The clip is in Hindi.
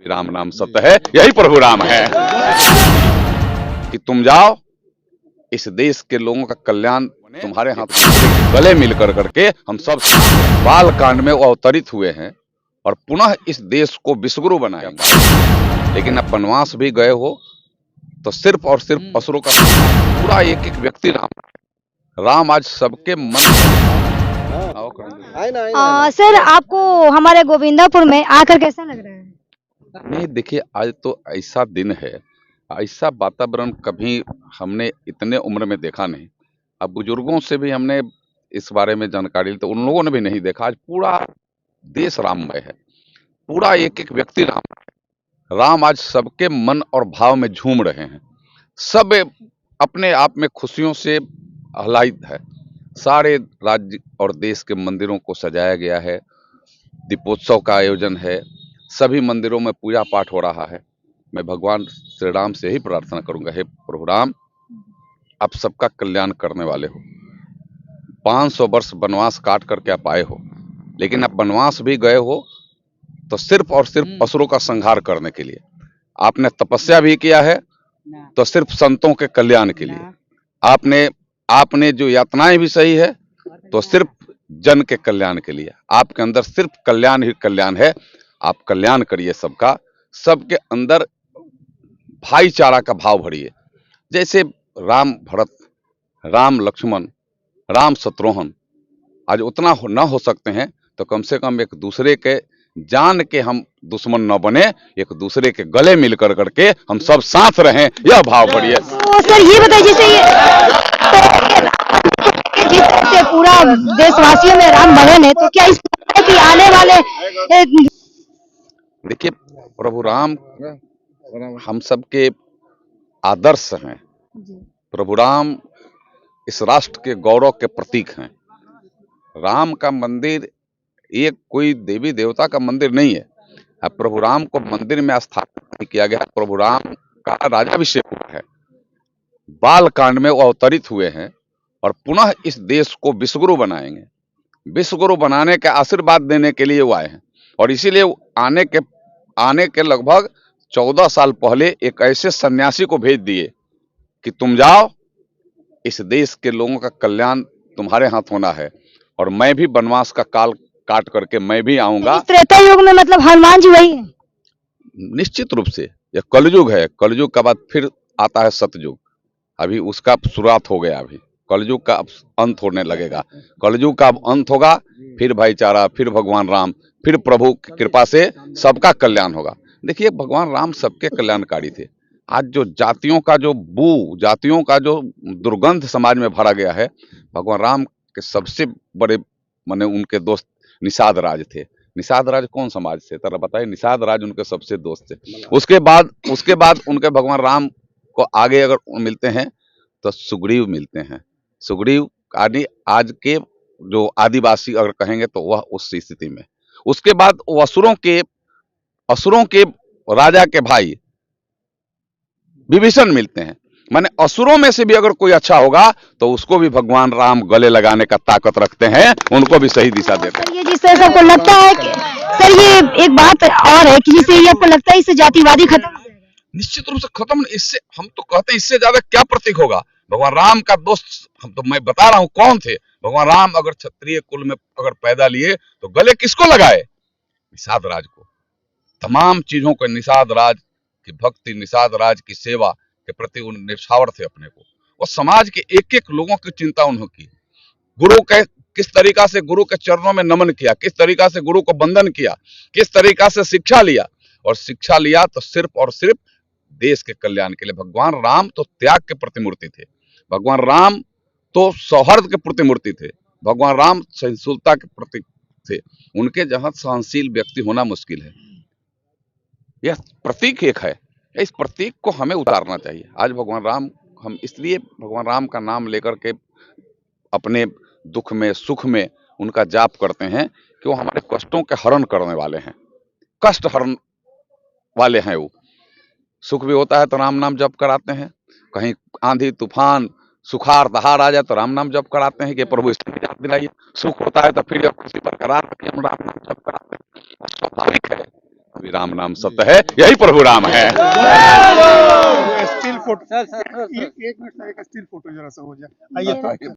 राम नाम सत्य है, यही प्रभु राम है कि तुम जाओ, इस देश के लोगों का कल्याण तुम्हारे हाथ में, गले मिलकर करके हम सब बाल कांड में वो अवतरित हुए हैं और पुनः इस देश को विश्वगुरु बनाएंगे। लेकिन अब वनवास भी गए हो तो सिर्फ और सिर्फ असुरों का पूरा एक एक व्यक्ति राम आज सबके मन सर आपको हमारे गोविंदापुर में आकर कैसा लग रहा है? नहीं, देखिए आज तो ऐसा दिन है, ऐसा वातावरण कभी हमने इतने उम्र में देखा नहीं। अब बुजुर्गों से भी हमने इस बारे में जानकारी ली तो उन लोगों ने भी नहीं देखा। आज पूरा देश राममय है, पूरा एक एक व्यक्ति राम आज सबके मन और भाव में झूम रहे हैं। सब अपने आप में खुशियों से आह्लादित है। सारे राज्य और देश के मंदिरों को सजाया गया है, दीपोत्सव का आयोजन है, सभी मंदिरों में पूजा पाठ हो रहा है। मैं भगवान श्री राम से ही प्रार्थना करूंगा, हे प्रभु राम, आप सबका कल्याण करने वाले हो। 500 वर्ष वनवास काट करके आप आए हो, लेकिन आप वनवास भी गए हो तो सिर्फ और सिर्फ असुरों का संहार करने के लिए। आपने तपस्या भी किया है तो सिर्फ संतों के कल्याण के लिए। आपने जो यातनाएं भी सही है तो सिर्फ जन के कल्याण के लिए। आपके अंदर सिर्फ कल्याण ही कल्याण है। आप कल्याण करिए सबका, सबके अंदर भाईचारा का भाव भरिए। जैसे राम भरत, राम लक्ष्मण, राम शत्रुघ्न आज उतना न हो सकते हैं तो कम से कम एक दूसरे के जान के हम दुश्मन न बने, एक दूसरे के गले मिलकर करके हम सब साथ रहें, यह भाव बढ़िए। तो सर ये बताइए, जैसे जिस तरह से पूरा देशवासियों में राम भजन है, तो क्या इस कि आने वाले देखिए प्रभु राम हम सबके आदर्श हैं। प्रभु राम इस राष्ट्र के गौरव के प्रतीक हैं। राम का मंदिर एक कोई देवी देवता का मंदिर नहीं है। अब प्रभु राम को मंदिर में स्थापित किया गया। प्रभु राम का राज्याभिषेक हुआ है, बाल कांड में वो अवतरित हुए हैं और पुनः इस देश को विश्वगुरु बनाएंगे। विश्वगुरु बनाने के आशीर्वाद देने के लिए वो आए हैं और इसीलिए आने के लगभग 14 साल पहले एक ऐसे सन्यासी को भेज दिए कि तुम जाओ, इस देश के लोगों का कल्याण तुम्हारे हाथ होना है और मैं भी वनवास का काल काट करके मैं भी आऊंगा। त्रेता युग में मतलब हनुमान जी वही है? निश्चित रूप से यह कलयुग है। कलयुग के बाद फिर आता है सतयुग। अभी उसका शुरुआत हो गया, अभी कलयुग का अंत होने लगेगा। कलयुग का अंत होगा, फिर भाईचारा, फिर भगवान राम, फिर प्रभु की कृपा से सबका कल्याण होगा। देखिए भगवान राम सबके कल्याणकारी थे। आज जो जातियों का जो दुर्गंध समाज में भरा गया है, भगवान राम के सबसे बड़े माने उनके दोस्त निषाद राज थे। निषाद राज कौन समाज से, तरह बताइए। निषाद राज उनके सबसे दोस्त थे। उसके बाद उनके भगवान राम को आगे अगर मिलते हैं तो सुग्रीव मिलते हैं। सुग्रीव आदि आज के जो आदिवासी अगर कहेंगे तो वह उस स्थिति में। उसके बाद वो असुरों के राजा के भाई विभीषण मिलते हैं। माने असुरों में से भी अगर कोई अच्छा होगा तो उसको भी भगवान राम गले लगाने का ताकत रखते हैं, उनको भी सही दिशा देते हैं। ये जिस तरह से आपको लगता है कि सर ये एक बात और है कि जिससे ये आपको लगता है इससे जातिवादी खत्म? निश्चित रूप से खत्म। इससे हम तो कहते हैं इससे ज्यादा क्या प्रतीक होगा। भगवान राम का दोस्त मैं बता रहा हूँ कौन थे। भगवान राम अगर क्षत्रिय कुल में अगर पैदा लिए तो गले किसको लगाए? निषाद राज को। तमाम चीजों को निषाद राज की भक्ति, निषाद राज की सेवा के प्रति उन निछावर थे अपने को। और समाज के एक एक लोगों की चिंता उन्होंने की। गुरु के किस तरीका से गुरु के चरणों में नमन किया, किस तरीका से गुरु को वंदन किया, किस तरीका से शिक्षा लिया। और शिक्षा लिया तो सिर्फ और सिर्फ देश के कल्याण के लिए। भगवान राम तो त्याग के प्रतिमूर्ति थे। भगवान राम तो सौहार्द के प्रतिमूर्ति थे। भगवान राम सहिष्णुता के प्रतीक थे। उनके जहां सहनशील व्यक्ति होना मुश्किल है। यह प्रतीक एक है, इस प्रतीक को हमें उतारना चाहिए। आज भगवान राम, हम इसलिए भगवान राम का नाम लेकर के अपने दुख में सुख में उनका जाप करते हैं कि वो हमारे कष्टों के हरण करने वाले हैं, कष्ट हरण वाले हैं। वो सुख भी होता है तो राम नाम जप कराते हैं। कहीं आंधी तूफान सुखाड़ दहाड़ आ जाए तो राम नाम जप कराते हैं कि प्रभु इसकी निजात दिलाइए। सुख होता है तो फिर खुशी बरकरार रखिए, हम राम नाम जप कराते हैं। स्वाभाविक है, राम नाम सत्य है, यही प्रभु राम है। स्टिल फोटो एक मिनट, एक स्टिल फोटो जरा सा हो जाए। आइए।